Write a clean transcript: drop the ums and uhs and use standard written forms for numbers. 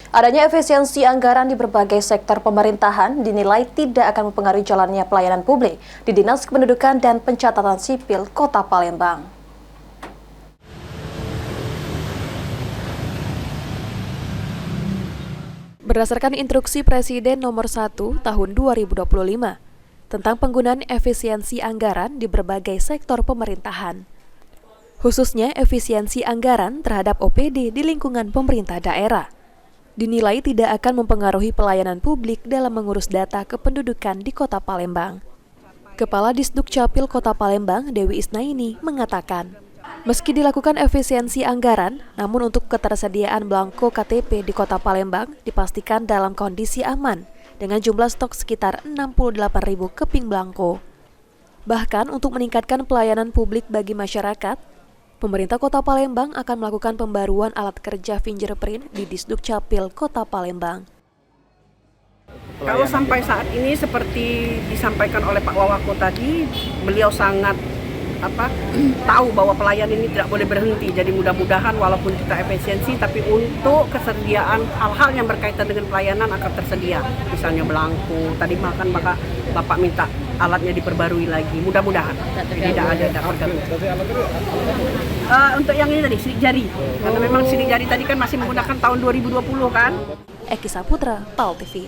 Adanya efisiensi anggaran di berbagai sektor pemerintahan dinilai tidak akan mempengaruhi jalannya pelayanan publik di Dinas Kependudukan dan Pencatatan Sipil Kota Palembang. Berdasarkan instruksi Presiden nomor 1 tahun 2025 tentang penggunaan efisiensi anggaran di berbagai sektor pemerintahan, khususnya efisiensi anggaran terhadap OPD di lingkungan pemerintah daerah, dinilai tidak akan mempengaruhi pelayanan publik dalam mengurus data kependudukan di Kota Palembang. Kepala Disdukcapil Kota Palembang, Dewi Isnaini, mengatakan, meski dilakukan efisiensi anggaran, namun untuk ketersediaan belangko KTP di Kota Palembang dipastikan dalam kondisi aman dengan jumlah stok sekitar 68.000 keping belangko. Bahkan untuk meningkatkan pelayanan publik bagi masyarakat, pemerintah Kota Palembang akan melakukan pembaruan alat kerja fingerprint di Disdukcapil Kota Palembang. Kalau sampai saat ini seperti disampaikan oleh Pak Wawako tadi, beliau sangat tahu bahwa pelayanan ini tidak boleh berhenti. Jadi mudah-mudahan walaupun kita efisiensi, tapi untuk kesediaan hal-hal yang berkaitan dengan pelayanan akan tersedia. Misalnya belangko, tadi makan Bapak minta alatnya diperbarui lagi. Mudah-mudahan tidak ada terganggu. Untuk yang ini tadi sidik jari, karena memang sidik jari tadi kan masih menggunakan tahun 2020 kan. Eki Saputra, PAL TV.